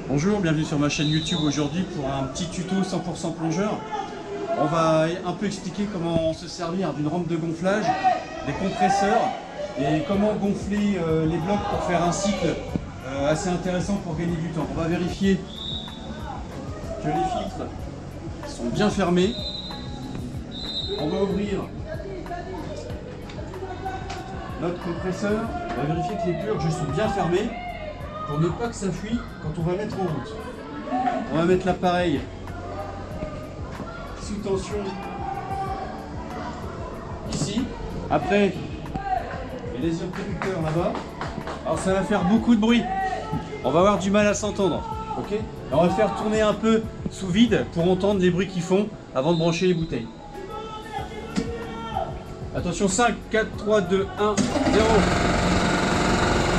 Bonjour, bienvenue sur ma chaîne YouTube aujourd'hui pour un petit tuto 100% plongeur. On va un peu expliquer comment se servir d'une rampe de gonflage, des compresseurs et comment gonfler les blocs pour faire un cycle assez intéressant pour gagner du temps. On va vérifier que les filtres sont bien fermés. On va ouvrir notre compresseur, on va vérifier que les purges sont bien fermées pour ne pas que ça fuit quand on va mettre en route. On va mettre l'appareil sous tension ici. Après, les interrupteurs là-bas. Alors ça va faire beaucoup de bruit. On va avoir du mal à s'entendre. Ok ? On va faire tourner un peu sous vide pour entendre les bruits qu'ils font avant de brancher les bouteilles. Attention, 5, 4, 3, 2, 1, 0.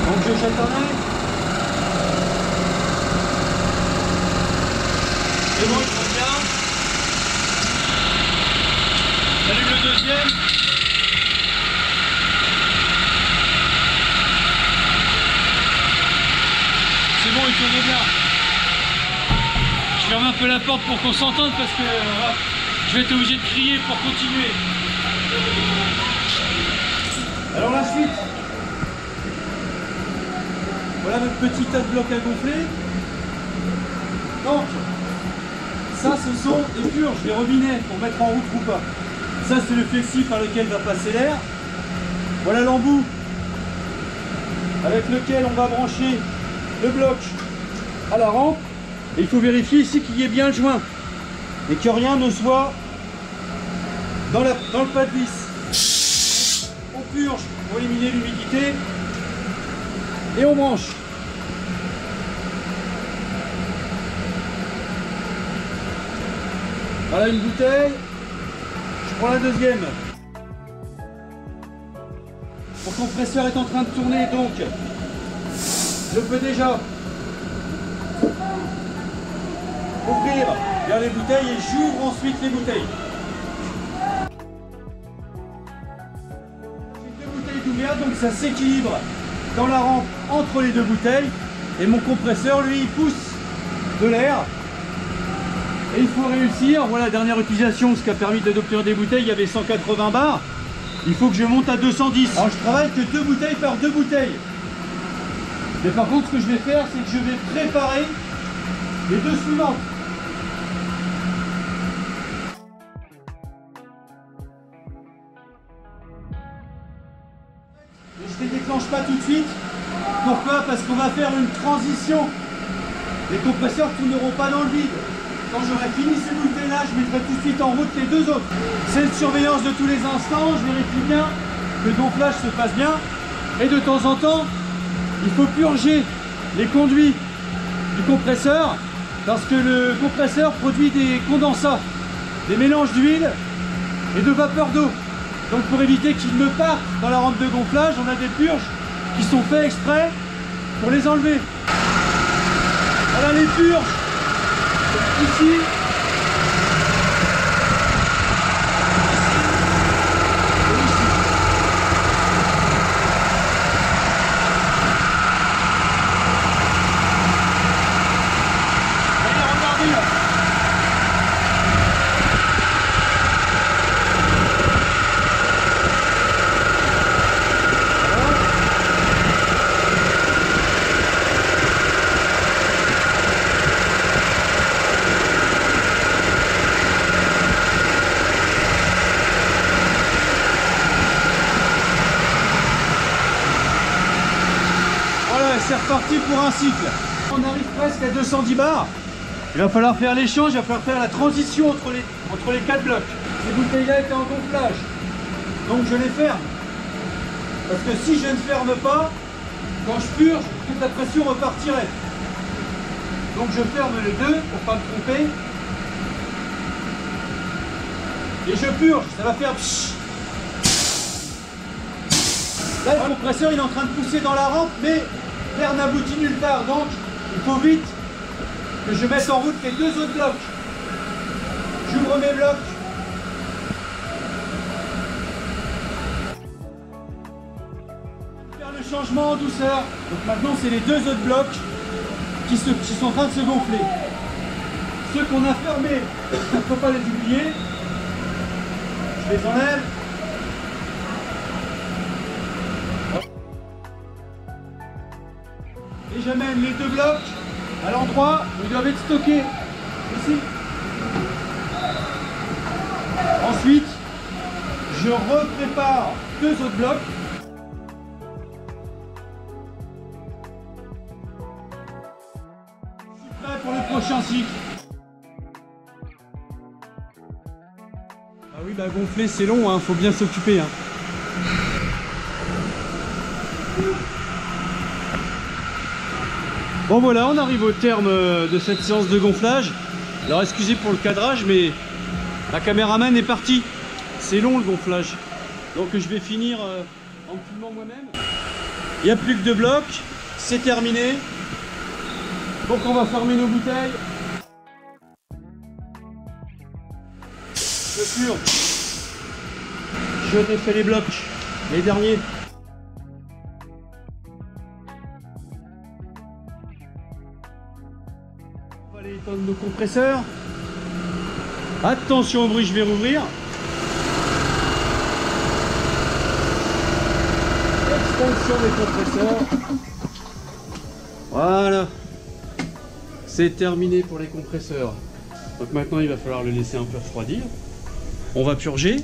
Donc je jette un œil. C'est bon, il prend bien. J'allume le deuxième. C'est bon, il tourne bien. Je ferme un peu la porte pour qu'on s'entende parce que je vais être obligé de crier pour continuer. Alors la suite. Voilà notre petit tas de blocs à gonfler. Donc, ça ce sont les purges, les robinets pour mettre en route ou pas. Ça c'est le flexi par lequel va passer l'air. Voilà l'embout avec lequel on va brancher le bloc à la rampe. Et il faut vérifier ici qu'il y ait bien le joint et que rien ne soit dans le pas de vis. On purge pour éliminer l'humidité et on branche. Voilà une bouteille, je prends la deuxième. Mon compresseur est en train de tourner, donc je peux déjà ouvrir bien les bouteilles et j'ouvre ensuite les bouteilles. J'ai deux bouteilles d'ouvertes, donc ça s'équilibre dans la rampe entre les deux bouteilles et mon compresseur lui il pousse de l'air. Et il faut réussir, voilà, dernière utilisation, ce qui a permis d'obtenir des bouteilles, il y avait 180 bars. Il faut que je monte à 210. Alors je travaille que 2 bouteilles par 2 bouteilles. Mais par contre, ce que je vais faire, c'est que je vais préparer les deux suivantes. Et je ne les déclenche pas tout de suite. Pourquoi? Parce qu'on va faire une transition. Les compresseurs ne tourneront pas dans le vide. Quand j'aurai fini ces bouteilles-là, je mettrai tout de suite en route les deux autres. C'est une surveillance de tous les instants, je vérifie bien que le gonflage se passe bien. Et de temps en temps, il faut purger les conduits du compresseur parce que le compresseur produit des condensats, des mélanges d'huile et de vapeur d'eau. Donc pour éviter qu'ils ne partent dans la rampe de gonflage, on a des purges qui sont faites exprès pour les enlever. Voilà les purges. Ici, c'est reparti pour un cycle. On arrive presque à 210 bars. Il va falloir faire l'échange, il va falloir faire la transition entre les 4 blocs. Ces bouteilles-là étaient en gonflage, donc je les ferme. Parce que si je ne ferme pas, quand je purge, toute la pression repartirait. Donc je ferme les deux pour ne pas me tromper. Et je purge, ça va faire pshh. Là le compresseur il est en train de pousser dans la rampe, mais l'air n'aboutit nulle part, donc il faut vite que je mette en route les deux autres blocs. J'ouvre mes blocs. Faire le changement en douceur. Donc maintenant c'est les deux autres blocs qui sont en train de se gonfler. Ceux qu'on a fermés, il ne faut pas les oublier. Je les enlève. Et j'amène les deux blocs à l'endroit où ils doivent être stockés. Ici. Ensuite, je reprépare deux autres blocs. Je suis prêt pour le prochain cycle. Ah oui, bah gonfler c'est long, hein, faut bien s'occuper. Hein. Bon voilà, on arrive au terme de cette séance de gonflage. Alors excusez pour le cadrage, mais la caméraman est partie. C'est long le gonflage. Donc je vais finir en me filmant moi-même. Il n'y a plus que 2 blocs, c'est terminé. Donc on va fermer nos bouteilles. Clôture. Je défais les blocs, les derniers. On va aller éteindre nos compresseurs. Attention au bruit, je vais rouvrir. Extension des compresseurs. Voilà. C'est terminé pour les compresseurs. Donc maintenant il va falloir le laisser un peu refroidir. On va purger.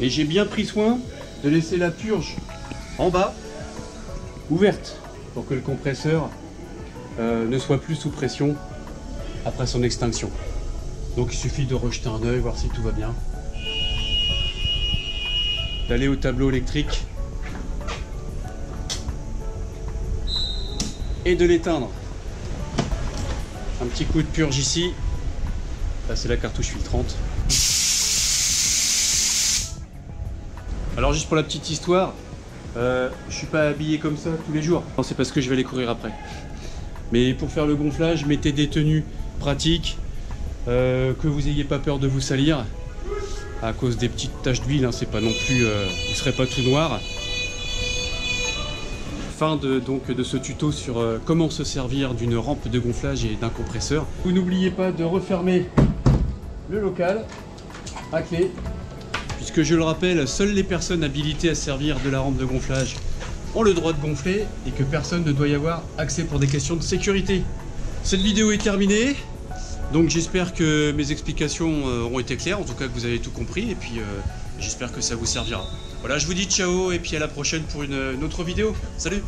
Et j'ai bien pris soin de laisser la purge en bas, ouverte, pour que le compresseur ne soit plus sous pression après son extinction. Donc il suffit de rejeter un œil, voir si tout va bien. D'aller au tableau électrique et de l'éteindre. Un petit coup de purge ici. Là c'est la cartouche filtrante. Alors juste pour la petite histoire, je suis pas habillé comme ça tous les jours. C'est parce que je vais aller courir après. Mais pour faire le gonflage, mettez des tenues pratiques, que vous n'ayez pas peur de vous salir à cause des petites taches d'huile. Hein, c'est pas non plus, vous serez pas tout noir. Fin de ce tuto sur comment se servir d'une rampe de gonflage et d'un compresseur. Vous n'oubliez pas de refermer le local à clé. Puisque je le rappelle, seules les personnes habilitées à servir de la rampe de gonflage ont le droit de gonfler et que personne ne doit y avoir accès pour des questions de sécurité. Cette vidéo est terminée, donc j'espère que mes explications ont été claires, en tout cas que vous avez tout compris, et puis j'espère que ça vous servira. Voilà, je vous dis ciao et puis à la prochaine pour une autre vidéo. Salut!